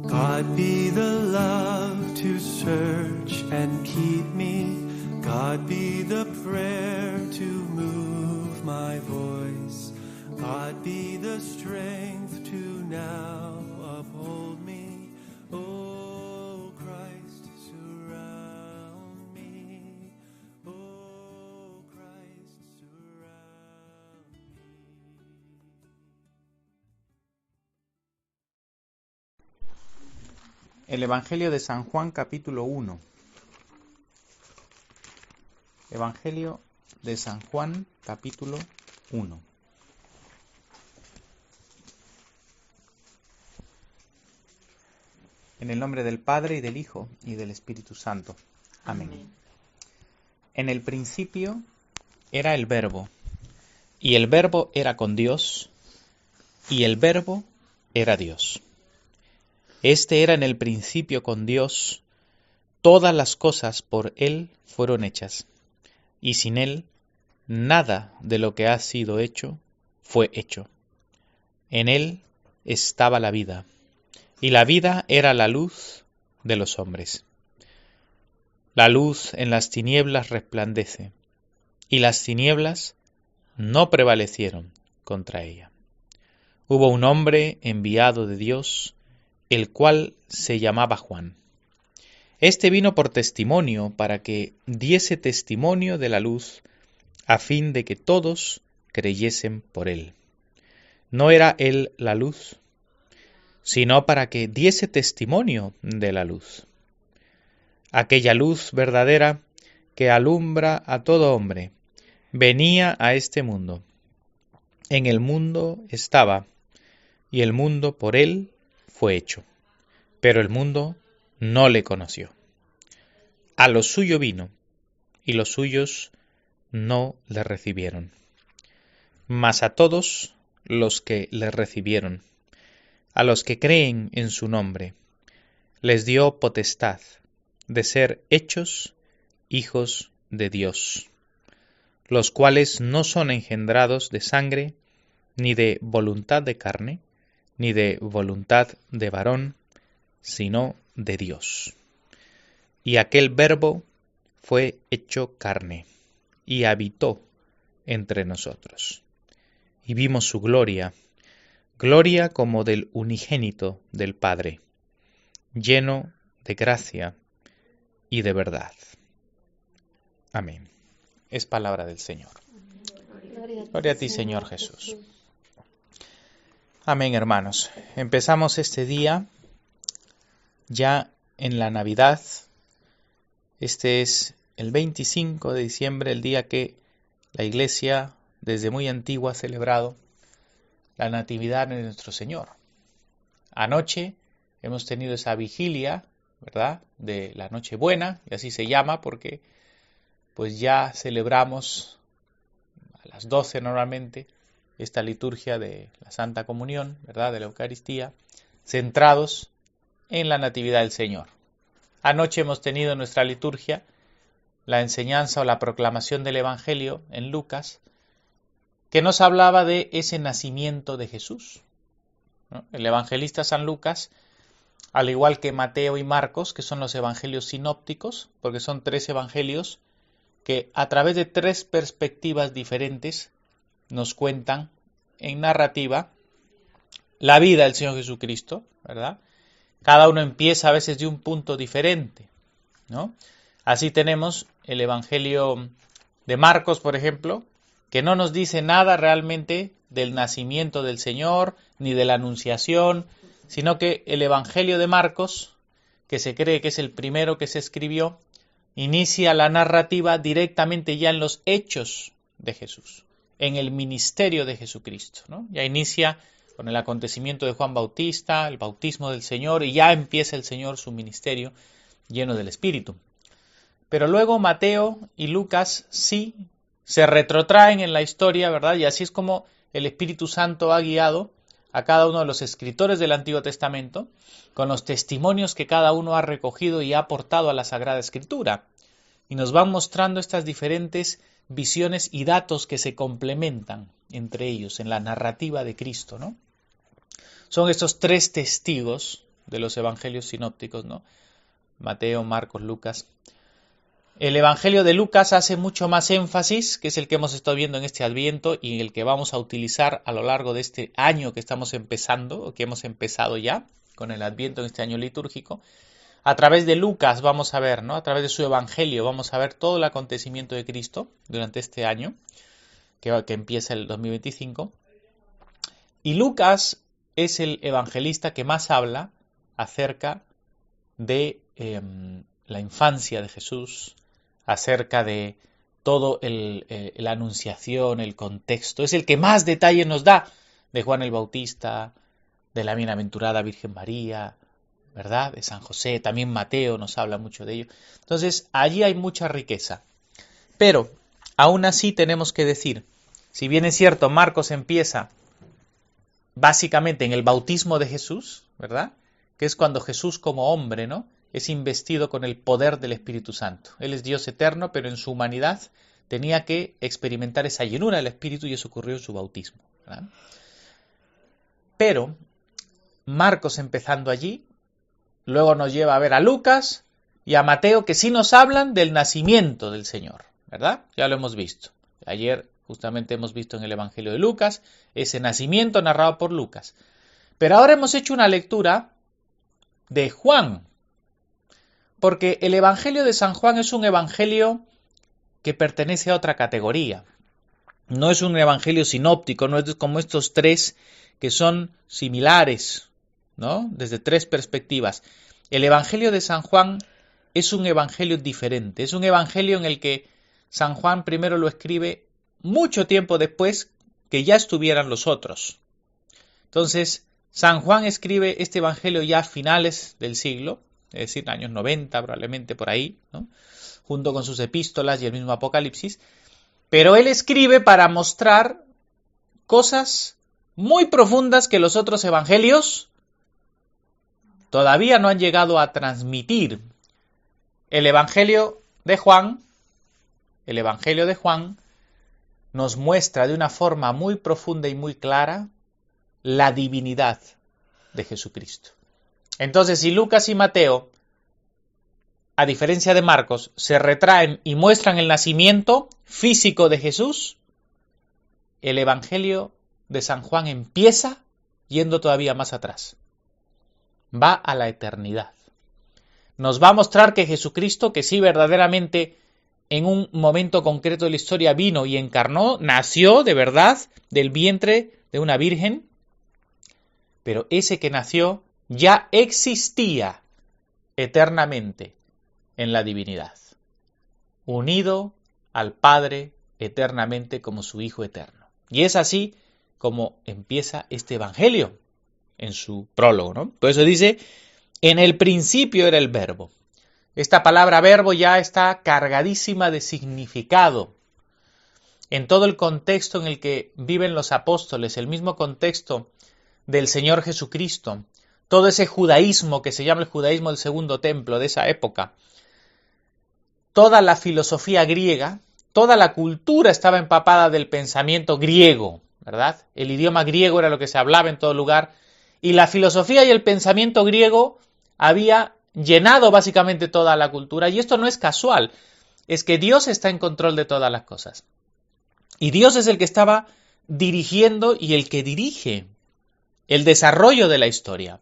God be the love to search and keep me. God be the prayer to move my voice. God be the strength to now uphold me. Oh, Christ, surround me. Oh, Christ, surround me. El Evangelio de San Juan, capítulo 1. Evangelio de San Juan, capítulo 1. En el nombre del Padre, y del Hijo, y del Espíritu Santo. Amén. En el principio era el Verbo, y el Verbo era con Dios, y el Verbo era Dios. Este era en el principio con Dios. Todas las cosas por Él fueron hechas, y sin Él nada de lo que ha sido hecho fue hecho. En Él estaba la vida, y la vida era la luz de los hombres. La luz en las tinieblas resplandece, y las tinieblas no prevalecieron contra ella. Hubo un hombre enviado de Dios, el cual se llamaba Juan. Este vino por testimonio, para que diese testimonio de la luz, a fin de que todos creyesen por él. No era él la luz, sino para que diese testimonio de la luz. Aquella luz verdadera que alumbra a todo hombre, venía a este mundo. En el mundo estaba, y el mundo por él fue hecho, pero el mundo no le conoció. A lo suyo vino, y los suyos no le recibieron. Mas a todos los que le recibieron, a los que creen en su nombre, les dio potestad de ser hechos hijos de Dios, los cuales no son engendrados de sangre, ni de voluntad de carne, ni de voluntad de varón, sino de Dios. Y aquel Verbo fue hecho carne, y habitó entre nosotros. Y vimos su gloria, gloria como del unigénito del Padre, lleno de gracia y de verdad. Amén. Es palabra del Señor. Gloria a ti, Señor Jesús. Amén, hermanos. Empezamos este día ya en la Navidad. Este es el 25 de diciembre, el día que la Iglesia desde muy antigua ha celebrado la Natividad de nuestro Señor. Anoche hemos tenido esa vigilia, ¿verdad?, de la Nochebuena, y así se llama porque pues ya celebramos a las 12 normalmente esta liturgia de la Santa Comunión, ¿verdad?, de la Eucaristía, centrados en la Natividad del Señor. Anoche hemos tenido en nuestra liturgia la enseñanza o la proclamación del Evangelio en Lucas, que nos hablaba de ese nacimiento de Jesús, ¿no? El evangelista San Lucas, al igual que Mateo y Marcos, que son los evangelios sinópticos, porque son tres evangelios que a través de tres perspectivas diferentes nos cuentan en narrativa la vida del Señor Jesucristo, ¿verdad? Cada uno empieza a veces de un punto diferente, ¿no? Así tenemos el Evangelio de Marcos, por ejemplo, que no nos dice nada realmente del nacimiento del Señor, ni de la Anunciación, sino que el Evangelio de Marcos, que se cree que es el primero que se escribió, inicia la narrativa directamente ya en los hechos de Jesús, en el ministerio de Jesucristo, ¿no? Ya inicia con el acontecimiento de Juan Bautista, el bautismo del Señor, y ya empieza el Señor su ministerio lleno del Espíritu. Pero luego Mateo y Lucas sí se retrotraen en la historia, ¿verdad? Y así es como el Espíritu Santo ha guiado a cada uno de los escritores del Antiguo Testamento con los testimonios que cada uno ha recogido y ha aportado a la Sagrada Escritura. Y nos van mostrando estas diferentes visiones y datos que se complementan entre ellos en la narrativa de Cristo, ¿no? Son estos tres testigos, de los evangelios sinópticos, ¿no? Mateo, Marcos, Lucas. El Evangelio de Lucas hace mucho más énfasis, que es el que hemos estado viendo en este Adviento y el que vamos a utilizar a lo largo de este año que estamos empezando, o que hemos empezado ya con el Adviento en este año litúrgico. A través de Lucas vamos a ver, ¿no? A través de su Evangelio vamos a ver todo el acontecimiento de Cristo durante este año, que empieza el 2025. Y Lucas es el evangelista que más habla acerca de la infancia de Jesús, acerca de todo la anunciación, el contexto. Es el que más detalle nos da de Juan el Bautista, de la bienaventurada Virgen María, ¿verdad? De San José, también Mateo nos habla mucho de ello. Entonces, allí hay mucha riqueza. Pero, aún así tenemos que decir, si bien es cierto, Marcos empieza básicamente en el bautismo de Jesús, ¿verdad? Que es cuando Jesús como hombre, ¿no? Es investido con el poder del Espíritu Santo. Él es Dios eterno, pero en su humanidad tenía que experimentar esa llenura del Espíritu y eso ocurrió en su bautismo, ¿verdad? Pero Marcos empezando allí, luego nos lleva a ver a Lucas y a Mateo, que sí nos hablan del nacimiento del Señor, ¿verdad? Ya lo hemos visto. Ayer justamente hemos visto en el Evangelio de Lucas ese nacimiento narrado por Lucas. Pero ahora hemos hecho una lectura de Juan, porque el Evangelio de San Juan es un evangelio que pertenece a otra categoría. No es un evangelio sinóptico, no es como estos tres que son similares, ¿no? Desde tres perspectivas. El Evangelio de San Juan es un evangelio diferente, es un evangelio en el que San Juan primero lo escribe mucho tiempo después que ya estuvieran los otros. Entonces, San Juan escribe este evangelio ya a finales del siglo, es decir, años 90 probablemente por ahí, ¿no? Junto con sus epístolas y el mismo Apocalipsis, pero él escribe para mostrar cosas muy profundas que los otros evangelios todavía no han llegado a transmitir. El Evangelio de Juan nos muestra de una forma muy profunda y muy clara la divinidad de Jesucristo. Entonces, si Lucas y Mateo, a diferencia de Marcos, se retraen y muestran el nacimiento físico de Jesús, el Evangelio de San Juan empieza yendo todavía más atrás. Va a la eternidad. Nos va a mostrar que Jesucristo, que sí verdaderamente en un momento concreto de la historia vino y encarnó, nació de verdad del vientre de una virgen, pero ese que nació ya existía eternamente en la divinidad, unido al Padre eternamente como su Hijo eterno. Y es así como empieza este Evangelio en su prólogo, ¿no? Por eso dice, en el principio era el Verbo. Esta palabra verbo ya está cargadísima de significado. En todo el contexto en el que viven los apóstoles, el mismo contexto del Señor Jesucristo, todo ese judaísmo que se llama el judaísmo del segundo templo de esa época, toda la filosofía griega, toda la cultura estaba empapada del pensamiento griego, ¿verdad? El idioma griego era lo que se hablaba en todo lugar, y la filosofía y el pensamiento griego había llenado básicamente toda la cultura, y esto no es casual, es que Dios está en control de todas las cosas. Y Dios es el que estaba dirigiendo y el que dirige el desarrollo de la historia.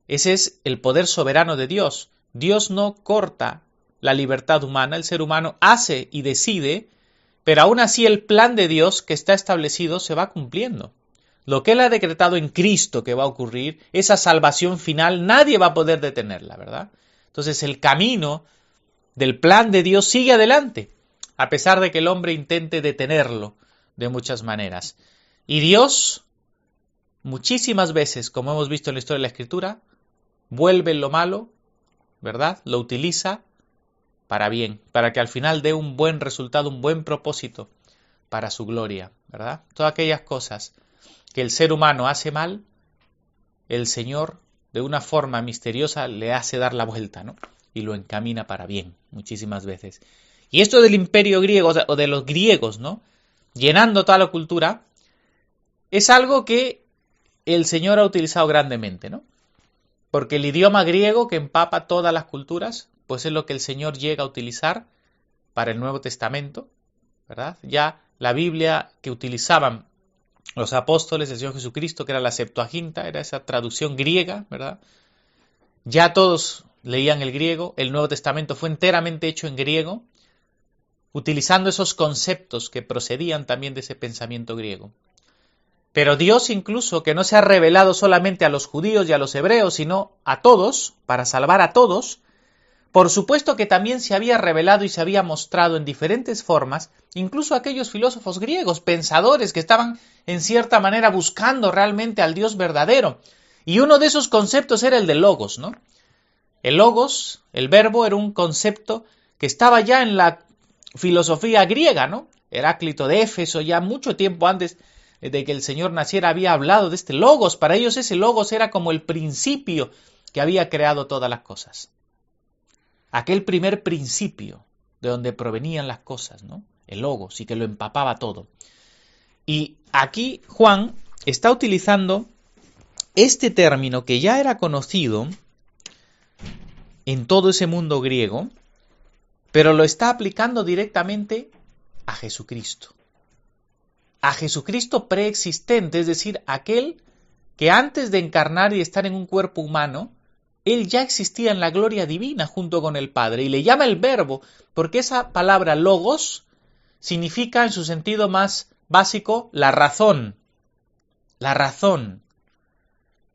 Ese es el poder soberano de Dios. Dios no corta la libertad humana, el ser humano hace y decide, pero aún así el plan de Dios que está establecido se va cumpliendo. Lo que Él ha decretado en Cristo que va a ocurrir, esa salvación final, nadie va a poder detenerla, ¿verdad? Entonces el camino del plan de Dios sigue adelante, a pesar de que el hombre intente detenerlo de muchas maneras. Y Dios, muchísimas veces, como hemos visto en la historia de la Escritura, vuelve lo malo, ¿verdad? Lo utiliza para bien, para que al final dé un buen resultado, un buen propósito para su gloria, ¿verdad? Todas aquellas cosas que el ser humano hace mal, el Señor de una forma misteriosa le hace dar la vuelta, ¿no? Y lo encamina para bien, muchísimas veces. Y esto del imperio griego, o de los griegos, ¿no? Llenando toda la cultura, es algo que el Señor ha utilizado grandemente, ¿no? Porque el idioma griego que empapa todas las culturas, pues es lo que el Señor llega a utilizar para el Nuevo Testamento, ¿verdad? Ya la Biblia que utilizaban los apóstoles del Señor Jesucristo, que era la Septuaginta, era esa traducción griega, ¿verdad? Ya todos leían el griego, el Nuevo Testamento fue enteramente hecho en griego, utilizando esos conceptos que procedían también de ese pensamiento griego. Pero Dios incluso, que no se ha revelado solamente a los judíos y a los hebreos, sino a todos, para salvar a todos, por supuesto que también se había revelado y se había mostrado en diferentes formas, incluso a aquellos filósofos griegos, pensadores que estaban en cierta manera buscando realmente al Dios verdadero. Y uno de esos conceptos era el de logos, ¿no? El logos, el verbo, era un concepto que estaba ya en la filosofía griega, ¿no? Heráclito de Éfeso, ya mucho tiempo antes de que el Señor naciera, había hablado de este logos. Para ellos ese logos era como el principio que había creado todas las cosas. Aquel primer principio de donde provenían las cosas, ¿no? El logos, y que lo empapaba todo. Y aquí Juan está utilizando este término que ya era conocido en todo ese mundo griego, pero lo está aplicando directamente a Jesucristo. A Jesucristo preexistente, es decir, aquel que antes de encarnar y estar en un cuerpo humano, Él ya existía en la gloria divina junto con el Padre, y le llama el verbo, porque esa palabra logos significa en su sentido más básico la razón,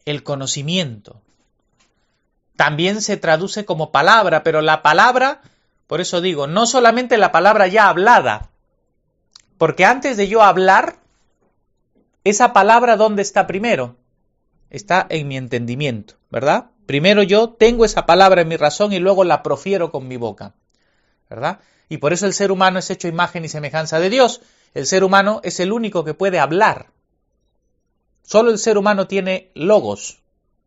el conocimiento. También se traduce como palabra, pero la palabra, por eso digo, no solamente la palabra ya hablada, porque antes de yo hablar, esa palabra ¿dónde está primero? Está en mi entendimiento, ¿verdad? Primero yo tengo esa palabra en mi razón y luego la profiero con mi boca, ¿verdad? Y por eso el ser humano es hecho imagen y semejanza de Dios. El ser humano es el único que puede hablar. Solo el ser humano tiene logos,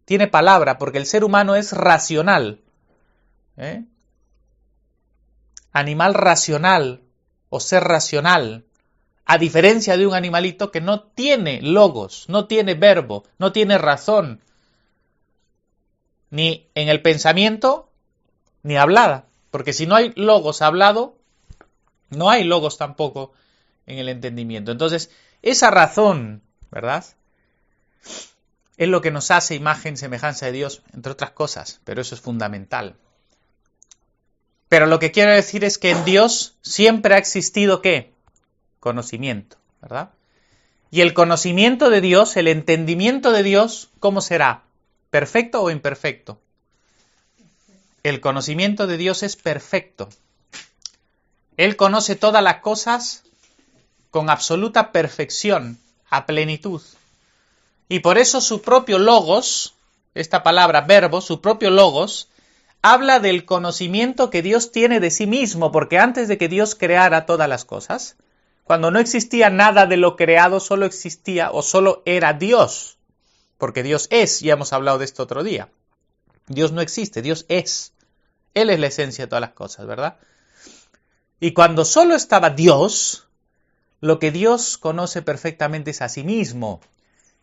tiene palabra, porque el ser humano es racional. Animal racional o ser racional. A diferencia de un animalito que no tiene logos, no tiene verbo, no tiene razón, ni en el pensamiento, ni hablada. Porque si no hay logos hablado, no hay logos tampoco en el entendimiento. Entonces, esa razón, ¿verdad?, es lo que nos hace imagen y semejanza de Dios, entre otras cosas, pero eso es fundamental. Pero lo que quiero decir es que en Dios siempre ha existido, ¿qué? Conocimiento, ¿verdad? Y el conocimiento de Dios, el entendimiento de Dios, ¿cómo será? ¿Perfecto o imperfecto? El conocimiento de Dios es perfecto. Él conoce todas las cosas con absoluta perfección, a plenitud. Y por eso su propio logos, esta palabra verbo, su propio logos, habla del conocimiento que Dios tiene de sí mismo, porque antes de que Dios creara todas las cosas, cuando no existía nada de lo creado, solo existía o solo era Dios, porque Dios es, ya hemos hablado de esto otro día. Dios no existe, Dios es. Él es la esencia de todas las cosas, ¿verdad? Y cuando solo estaba Dios, lo que Dios conoce perfectamente es a sí mismo.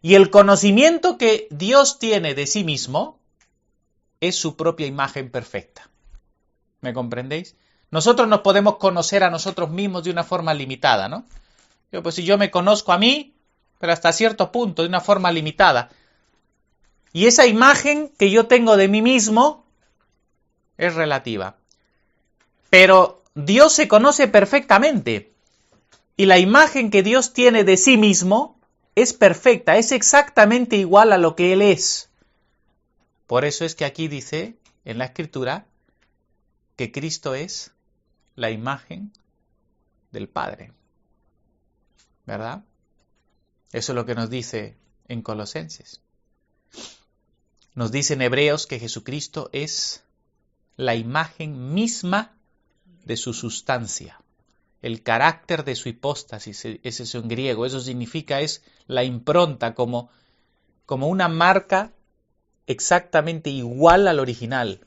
Y el conocimiento que Dios tiene de sí mismo es su propia imagen perfecta. ¿Me comprendéis? Nosotros nos podemos conocer a nosotros mismos de una forma limitada, ¿no? Pues si yo me conozco a mí, pero hasta cierto punto, de una forma limitada. Y esa imagen que yo tengo de mí mismo es relativa. Pero Dios se conoce perfectamente. Y la imagen que Dios tiene de sí mismo es perfecta, es exactamente igual a lo que Él es. Por eso es que aquí dice, en la Escritura, que Cristo es la imagen del Padre. ¿Verdad? Eso es lo que nos dice en Colosenses. Nos dice en Hebreos que Jesucristo es la imagen misma de su sustancia. El carácter de su hipóstasis, es eso en griego, eso significa, es la impronta, como una marca exactamente igual al original.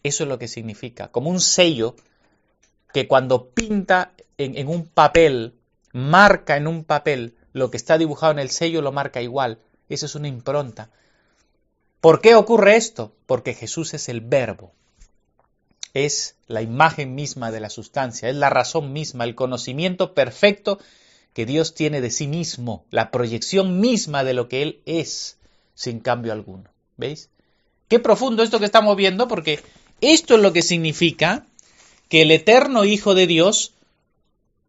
Eso es lo que significa, como un sello que cuando pinta en un papel, marca en un papel lo que está dibujado en el sello, lo marca igual. Eso es una impronta. ¿Por qué ocurre esto? Porque Jesús es el Verbo. Es la imagen misma de la sustancia, es la razón misma, el conocimiento perfecto que Dios tiene de sí mismo, la proyección misma de lo que Él es, sin cambio alguno. ¿Veis? Qué profundo esto que estamos viendo, porque esto es lo que significa que el eterno Hijo de Dios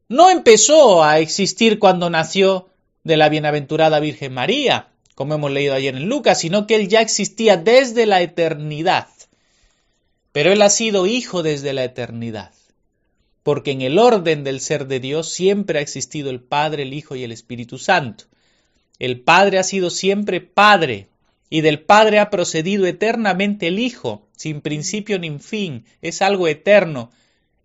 no empezó a existir cuando nació de la bienaventurada Virgen María, como hemos leído ayer en Lucas, sino que Él ya existía desde la eternidad. Pero Él ha sido Hijo desde la eternidad, porque en el orden del ser de Dios siempre ha existido el Padre, el Hijo y el Espíritu Santo. El Padre ha sido siempre Padre, y del Padre ha procedido eternamente el Hijo, sin principio ni fin, es algo eterno,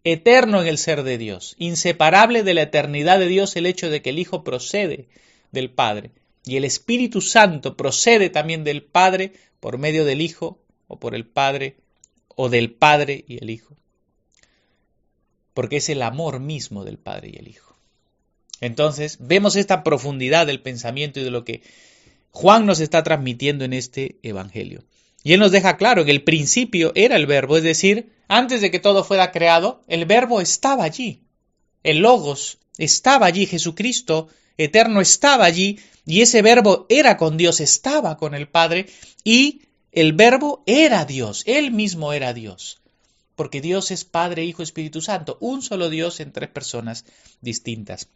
eterno en el ser de Dios, inseparable de la eternidad de Dios el hecho de que el Hijo procede del Padre, y el Espíritu Santo procede también del Padre por medio del Hijo, o por el Padre, o del Padre y el Hijo, porque es el amor mismo del Padre y el Hijo. Entonces, vemos esta profundidad del pensamiento y de lo que Juan nos está transmitiendo en este Evangelio. Y él nos deja claro que el principio era el Verbo, es decir, antes de que todo fuera creado, el Verbo estaba allí. El Logos estaba allí, Jesucristo eterno estaba allí, y ese Verbo era con Dios, estaba con el Padre, y el Verbo era Dios, Él mismo era Dios. Porque Dios es Padre, Hijo, Espíritu Santo, un solo Dios en tres personas distintas.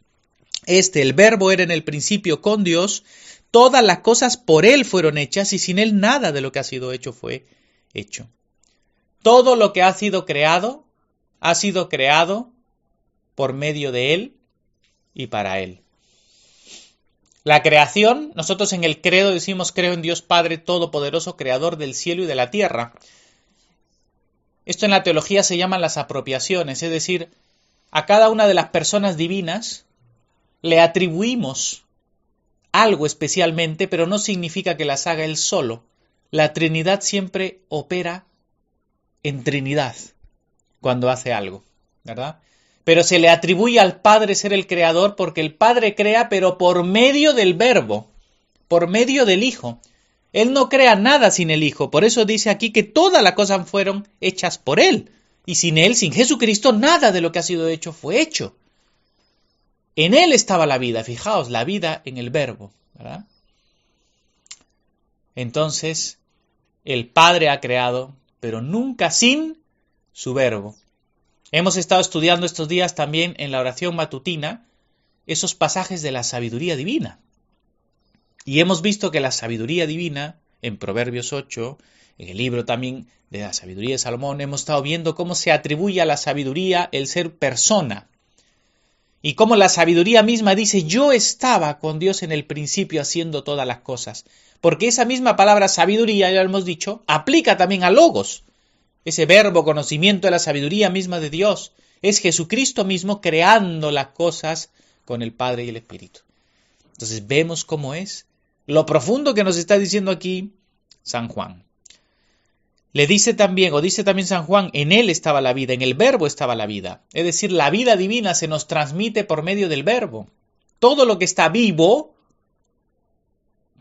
El Verbo era en el principio con Dios, todas las cosas por Él fueron hechas y sin Él nada de lo que ha sido hecho fue hecho. Todo lo que ha sido creado por medio de Él y para Él. La creación, nosotros en el credo decimos creo en Dios Padre Todopoderoso, Creador del cielo y de la tierra. Esto en la teología se llaman las apropiaciones, es decir, a cada una de las personas divinas le atribuimos algo especialmente, pero no significa que las haga Él solo. La Trinidad siempre opera en Trinidad cuando hace algo, ¿verdad? Pero se le atribuye al Padre ser el creador porque el Padre crea, pero por medio del Verbo, por medio del Hijo. Él no crea nada sin el Hijo, por eso dice aquí que todas las cosas fueron hechas por Él. Y sin Él, sin Jesucristo, nada de lo que ha sido hecho fue hecho. En Él estaba la vida, fijaos, la vida en el Verbo, ¿verdad? Entonces, el Padre ha creado, pero nunca sin su Verbo. Hemos estado estudiando estos días también en la oración matutina esos pasajes de la sabiduría divina. Y hemos visto que la sabiduría divina, en Proverbios 8, en el libro también de la sabiduría de Salomón, hemos estado viendo cómo se atribuye a la sabiduría el ser persona. Y cómo la sabiduría misma dice, yo estaba con Dios en el principio haciendo todas las cosas. Porque esa misma palabra sabiduría, ya lo hemos dicho, aplica también a logos. Ese verbo, conocimiento de la sabiduría misma de Dios. Es Jesucristo mismo creando las cosas con el Padre y el Espíritu. Entonces vemos cómo es lo profundo que nos está diciendo aquí San Juan. Dice también San Juan, en Él estaba la vida, en el Verbo estaba la vida. Es decir, la vida divina se nos transmite por medio del Verbo. Todo lo que está vivo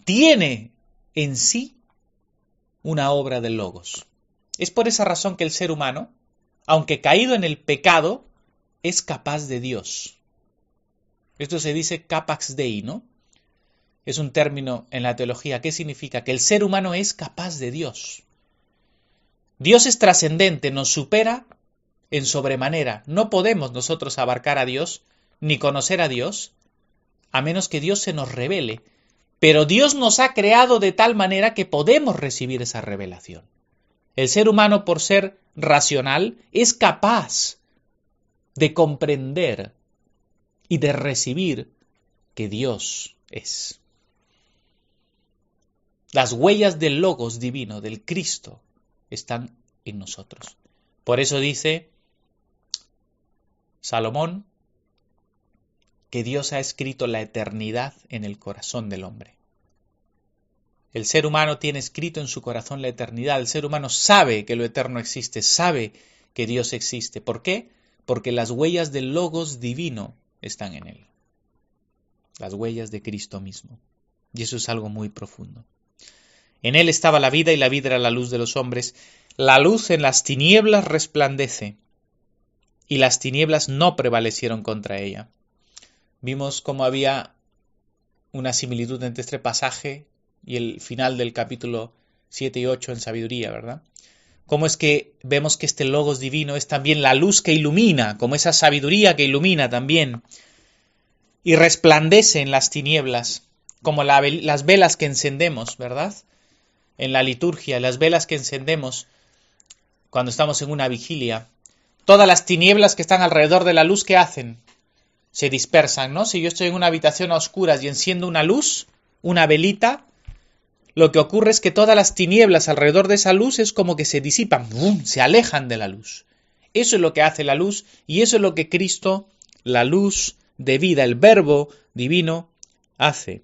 tiene en sí una obra del Logos. Es por esa razón que el ser humano, aunque caído en el pecado, es capaz de Dios. Esto se dice capax Dei, ¿no? Es un término en la teología. ¿Qué significa? Que el ser humano es capaz de Dios. Dios es trascendente, nos supera en sobremanera. No podemos nosotros abarcar a Dios, ni conocer a Dios, a menos que Dios se nos revele. Pero Dios nos ha creado de tal manera que podemos recibir esa revelación. El ser humano, por ser racional, es capaz de comprender y de recibir que Dios es. Las huellas del Logos divino, del Cristo, están en nosotros. Por eso dice Salomón que Dios ha escrito la eternidad en el corazón del hombre. El ser humano tiene escrito en su corazón la eternidad. El ser humano sabe que lo eterno existe, sabe que Dios existe. ¿Por qué? Porque las huellas del Logos divino están en él. Las huellas de Cristo mismo. Y eso es algo muy profundo. En él estaba la vida y la vida era la luz de los hombres. La luz en las tinieblas resplandece y las tinieblas no prevalecieron contra ella. Vimos cómo había una similitud entre este pasaje y el final del capítulo 7 y 8 en Sabiduría, ¿verdad? Cómo es que vemos que este logos divino es también la luz que ilumina, como esa sabiduría que ilumina también, y resplandece en las tinieblas, como las velas que encendemos, ¿verdad? En la liturgia, las velas que encendemos cuando estamos en una vigilia. Todas las tinieblas que están alrededor de la luz, ¿qué hacen? Se dispersan, ¿no? Si yo estoy en una habitación a oscuras y enciendo una luz, una velita, lo que ocurre es que todas las tinieblas alrededor de esa luz es como que se disipan, ¡bum!, se alejan de la luz. Eso es lo que hace la luz y eso es lo que Cristo, la luz de vida, el Verbo divino, hace.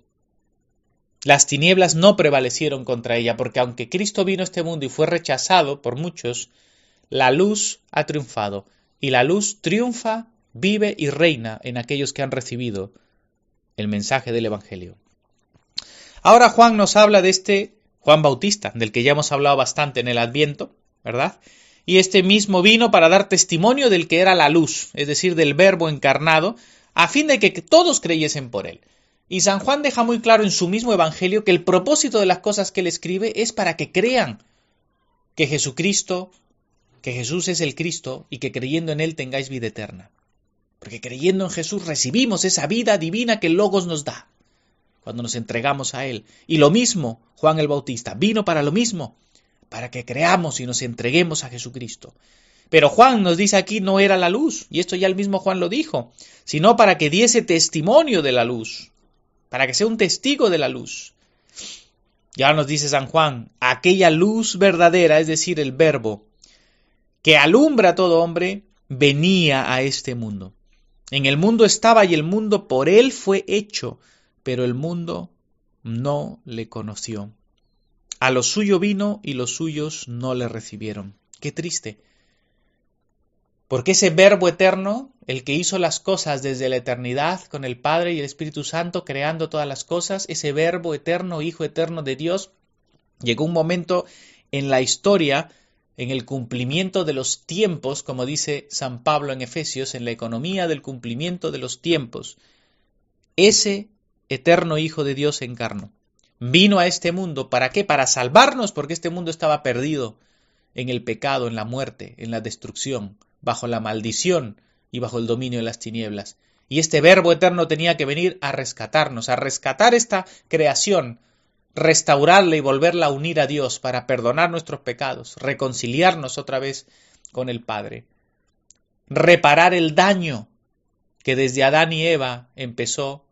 Las tinieblas no prevalecieron contra ella, porque aunque Cristo vino a este mundo y fue rechazado por muchos, la luz ha triunfado y la luz triunfa, vive y reina en aquellos que han recibido el mensaje del Evangelio. Ahora Juan nos habla de este Juan Bautista, del que ya hemos hablado bastante en el Adviento, ¿verdad? Y este mismo vino para dar testimonio del que era la luz, es decir, del Verbo encarnado, a fin de que todos creyesen por él. Y San Juan deja muy claro en su mismo Evangelio que el propósito de las cosas que él escribe es para que crean que Jesucristo, que Jesús es el Cristo y que creyendo en él tengáis vida eterna. Porque creyendo en Jesús recibimos esa vida divina que el Logos nos da cuando nos entregamos a él. Y lo mismo, Juan el Bautista, vino para lo mismo, para que creamos y nos entreguemos a Jesucristo. Pero Juan nos dice aquí no era la luz, y esto ya el mismo Juan lo dijo, sino para que diese testimonio de la luz, para que sea un testigo de la luz. Ya nos dice San Juan, aquella luz verdadera, es decir, el Verbo, que alumbra a todo hombre, venía a este mundo. En el mundo estaba y el mundo por él fue hecho, pero el mundo no le conoció. A lo suyo vino y los suyos no le recibieron. Qué triste. Porque ese Verbo eterno, el que hizo las cosas desde la eternidad con el Padre y el Espíritu Santo creando todas las cosas, ese Verbo eterno, Hijo eterno de Dios, llegó un momento en la historia, en el cumplimiento de los tiempos, como dice San Pablo en Efesios, en la economía del cumplimiento de los tiempos. Ese eterno Hijo de Dios se encarnó. Vino a este mundo, ¿para qué? Para salvarnos, porque este mundo estaba perdido en el pecado, en la muerte, en la destrucción, bajo la maldición y bajo el dominio de las tinieblas. Y este Verbo eterno tenía que venir a rescatarnos, a rescatar esta creación, restaurarla y volverla a unir a Dios para perdonar nuestros pecados, reconciliarnos otra vez con el Padre, reparar el daño que desde Adán y Eva empezó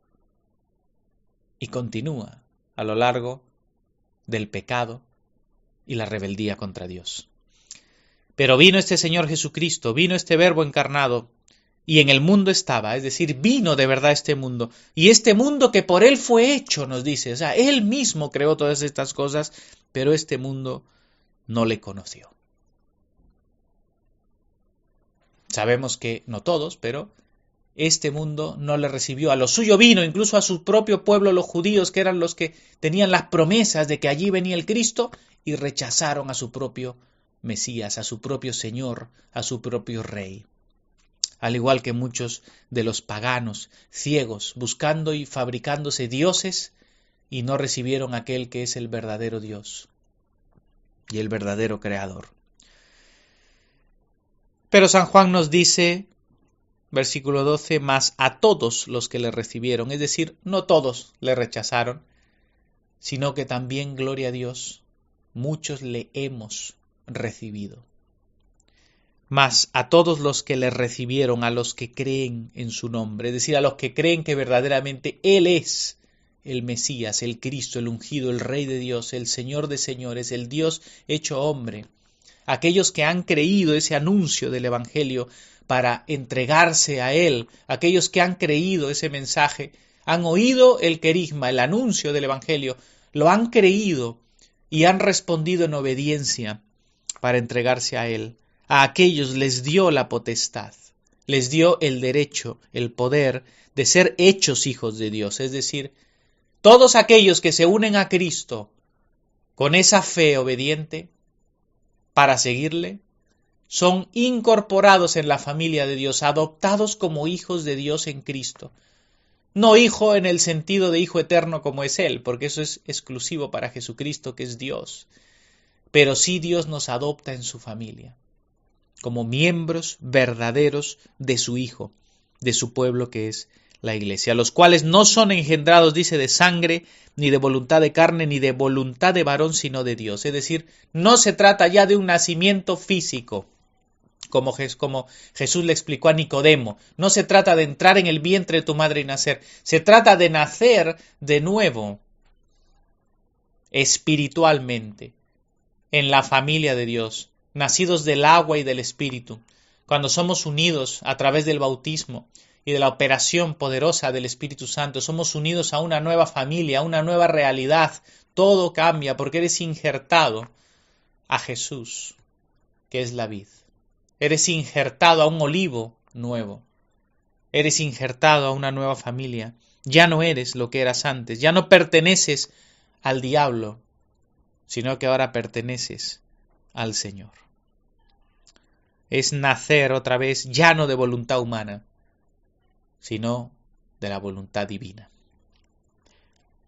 y continúa a lo largo del pecado y la rebeldía contra Dios. Pero vino este Señor Jesucristo, vino este Verbo encarnado, y en el mundo estaba, es decir, vino de verdad a este mundo, y este mundo que por él fue hecho, nos dice, o sea, él mismo creó todas estas cosas, pero este mundo no le conoció. Sabemos que no todos, pero este mundo no le recibió. A lo suyo vino, incluso a su propio pueblo, los judíos, que eran los que tenían las promesas de que allí venía el Cristo, y rechazaron a su propio Mesías, a su propio Señor, a su propio Rey. Al igual que muchos de los paganos, ciegos, buscando y fabricándose dioses, y no recibieron aquel que es el verdadero Dios y el verdadero Creador. Pero San Juan nos dice, versículo 12, mas a todos los que le recibieron, es decir, no todos le rechazaron, sino que también, gloria a Dios, muchos le hemos recibido. Mas a todos los que le recibieron, a los que creen en su nombre, es decir, a los que creen que verdaderamente Él es el Mesías, el Cristo, el ungido, el Rey de Dios, el Señor de señores, el Dios hecho hombre, aquellos que han creído ese anuncio del Evangelio para entregarse a Él, aquellos que han creído ese mensaje, han oído el querigma, el anuncio del Evangelio, lo han creído y han respondido en obediencia para entregarse a Él. A aquellos les dio la potestad, les dio el derecho, el poder de ser hechos hijos de Dios. Es decir, todos aquellos que se unen a Cristo con esa fe obediente para seguirle, son incorporados en la familia de Dios, adoptados como hijos de Dios en Cristo. No hijo en el sentido de hijo eterno como es Él, porque eso es exclusivo para Jesucristo, que es Dios. Pero sí Dios nos adopta en su familia, como miembros verdaderos de su Hijo, de su pueblo que es la Iglesia, los cuales no son engendrados, dice, de sangre, ni de voluntad de carne, ni de voluntad de varón, sino de Dios. Es decir, no se trata ya de un nacimiento físico, como Jesús le explicó a Nicodemo. No se trata de entrar en el vientre de tu madre y nacer. Se trata de nacer de nuevo, espiritualmente, en la familia de Dios, nacidos del agua y del Espíritu, cuando somos unidos a través del bautismo y de la operación poderosa del Espíritu Santo, somos unidos a una nueva familia, a una nueva realidad. Todo cambia porque eres injertado a Jesús, que es la vid. Eres injertado a un olivo nuevo. Eres injertado a una nueva familia. Ya no eres lo que eras antes. Ya no perteneces al diablo, sino que ahora perteneces al Señor. Es nacer otra vez ya no de voluntad humana, sino de la voluntad divina.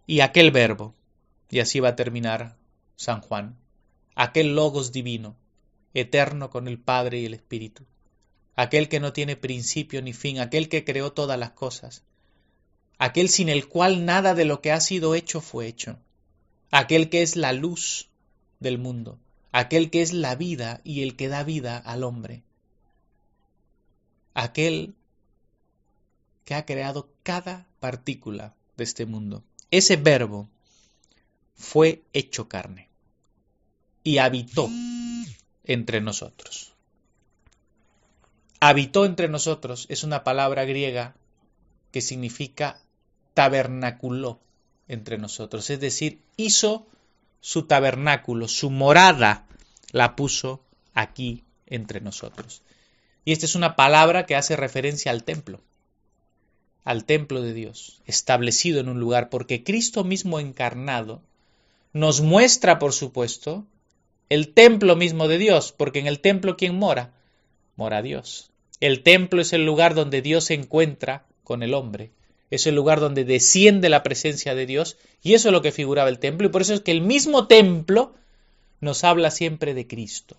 Y aquel verbo, y así va a terminar San Juan, aquel logos divino, eterno con el Padre y el Espíritu, aquel que no tiene principio ni fin, aquel que creó todas las cosas, aquel sin el cual nada de lo que ha sido hecho fue hecho, aquel que es la luz del mundo, aquel que es la vida y el que da vida al hombre, aquel que ha creado cada partícula de este mundo. Ese verbo fue hecho carne y habitó entre nosotros. Habitó entre nosotros es una palabra griega que significa tabernaculó entre nosotros, es decir, hizo su tabernáculo, su morada, la puso aquí entre nosotros. Y esta es una palabra que hace referencia al templo de Dios, establecido en un lugar, porque Cristo mismo encarnado nos muestra, por supuesto, el templo mismo de Dios, porque en el templo ¿quién mora? Mora Dios. El templo es el lugar donde Dios se encuentra con el hombre. Es el lugar donde desciende la presencia de Dios, y eso es lo que figuraba el templo, y por eso es que el mismo templo nos habla siempre de Cristo,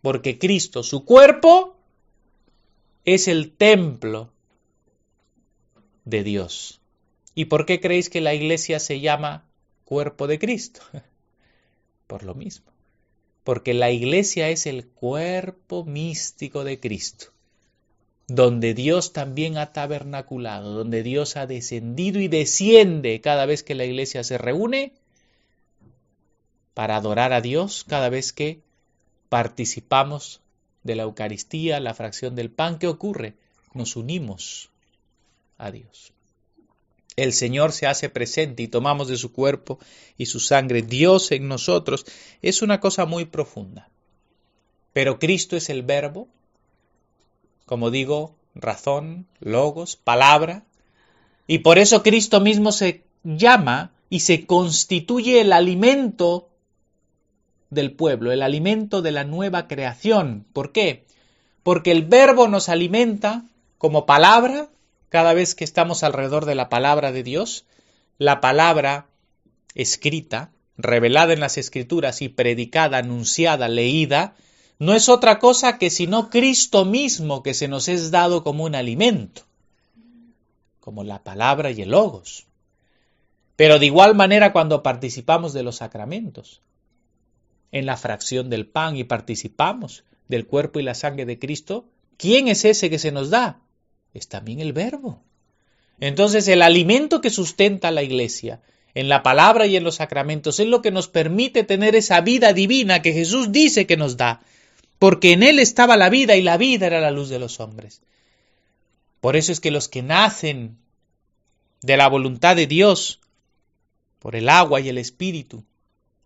porque Cristo, su cuerpo, es el templo de Dios. ¿Y por qué creéis que la iglesia se llama cuerpo de Cristo? Por lo mismo, porque la iglesia es el cuerpo místico de Cristo, donde Dios también ha tabernaculado, donde Dios ha descendido y desciende cada vez que la iglesia se reúne para adorar a Dios, cada vez que participamos de la Eucaristía, la fracción del pan. ¿Qué ocurre? Nos unimos a Dios. El Señor se hace presente y tomamos de su cuerpo y su sangre. Dios en nosotros es una cosa muy profunda. Pero Cristo es el verbo, como digo, razón, logos, palabra, y por eso Cristo mismo se llama y se constituye el alimento del pueblo, el alimento de la nueva creación. ¿Por qué? Porque el verbo nos alimenta como palabra cada vez que estamos alrededor de la palabra de Dios, la palabra escrita, revelada en las Escrituras y predicada, anunciada, leída, no es otra cosa que sino Cristo mismo que se nos es dado como un alimento, como la palabra y el logos. Pero de igual manera cuando participamos de los sacramentos, en la fracción del pan y participamos del cuerpo y la sangre de Cristo, ¿quién es ese que se nos da? Es también el verbo. Entonces el alimento que sustenta la iglesia en la palabra y en los sacramentos es lo que nos permite tener esa vida divina que Jesús dice que nos da, porque en Él estaba la vida y la vida era la luz de los hombres. Por eso es que los que nacen de la voluntad de Dios, por el agua y el Espíritu,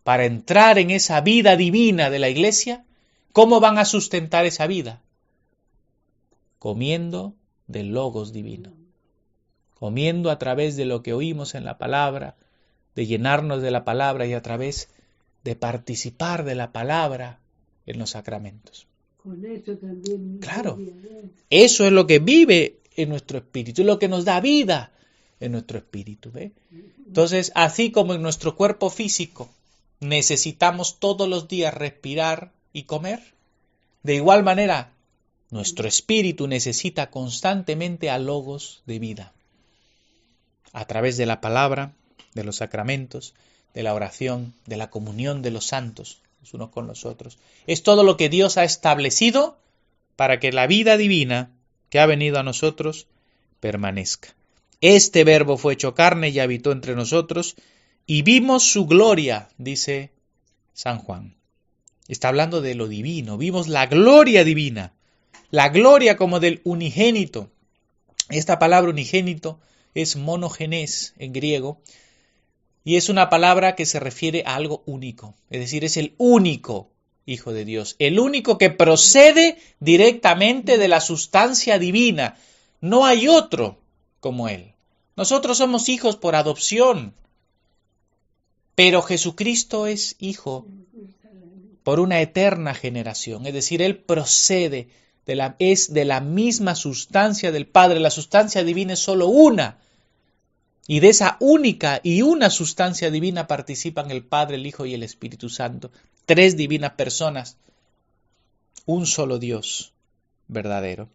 para entrar en esa vida divina de la iglesia, ¿cómo van a sustentar esa vida? Comiendo del logos divino, comiendo a través de lo que oímos en la palabra, de llenarnos de la palabra y a través de participar de la palabra en los sacramentos. Con eso también. Claro, eso es lo que vive en nuestro espíritu, es lo que nos da vida en nuestro espíritu. ¿Ve? Entonces, así como en nuestro cuerpo físico necesitamos todos los días respirar y comer, de igual manera nuestro espíritu necesita constantemente halogos de vida. A través de la palabra, de los sacramentos, de la oración, de la comunión de los santos, los unos con los otros. Es todo lo que Dios ha establecido para que la vida divina que ha venido a nosotros permanezca. Este Verbo fue hecho carne y habitó entre nosotros y vimos su gloria, dice San Juan. Está hablando de lo divino, vimos la gloria divina, la gloria como del unigénito. Esta palabra unigénito es monogenes en griego y es una palabra que se refiere a algo único, es decir, es el único Hijo de Dios, el único que procede directamente de la sustancia divina. No hay otro como Él. Nosotros somos hijos por adopción, pero Jesucristo es hijo por una eterna generación, es decir, Él procede, es de la misma sustancia del Padre, la sustancia divina es solo una, y de esa única y una sustancia divina participan el Padre, el Hijo y el Espíritu Santo, 3 divinas personas, un solo Dios verdadero.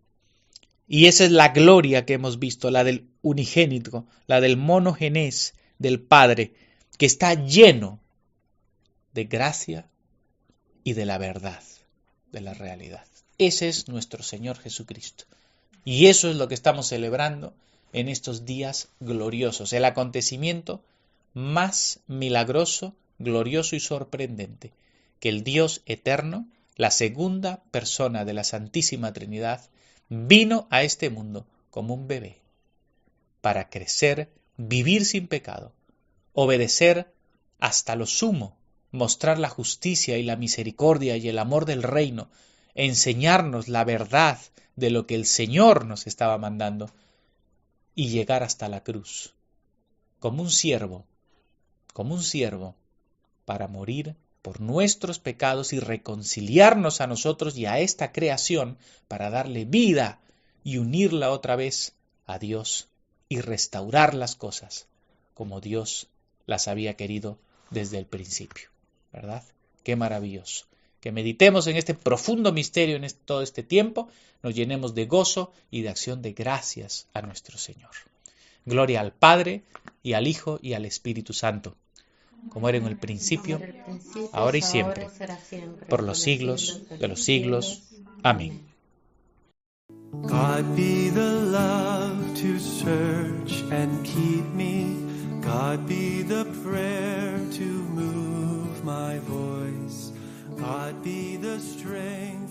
Y esa es la gloria que hemos visto, la del unigénito, la del monogenes del Padre, que está lleno de gracia y de la verdad, de la realidad. Ese es nuestro Señor Jesucristo. Y eso es lo que estamos celebrando en estos días gloriosos, el acontecimiento más milagroso, glorioso y sorprendente, que el Dios eterno, la segunda persona de la Santísima Trinidad, vino a este mundo como un bebé, para crecer, vivir sin pecado, obedecer hasta lo sumo, mostrar la justicia y la misericordia y el amor del reino, enseñarnos la verdad de lo que el Señor nos estaba mandando y llegar hasta la cruz, como un siervo, para morir por nuestros pecados y reconciliarnos a nosotros y a esta creación para darle vida y unirla otra vez a Dios y restaurar las cosas como Dios las había querido desde el principio, ¿verdad? Qué maravilloso. Que meditemos en este profundo misterio en todo este tiempo, nos llenemos de gozo y de acción de gracias a nuestro Señor. Gloria al Padre, y al Hijo, y al Espíritu Santo, como era en el principio, ahora y siempre, por los siglos de los siglos. Amén. God be the love to search and keep me. God be the prayer to move my voice. God be the strength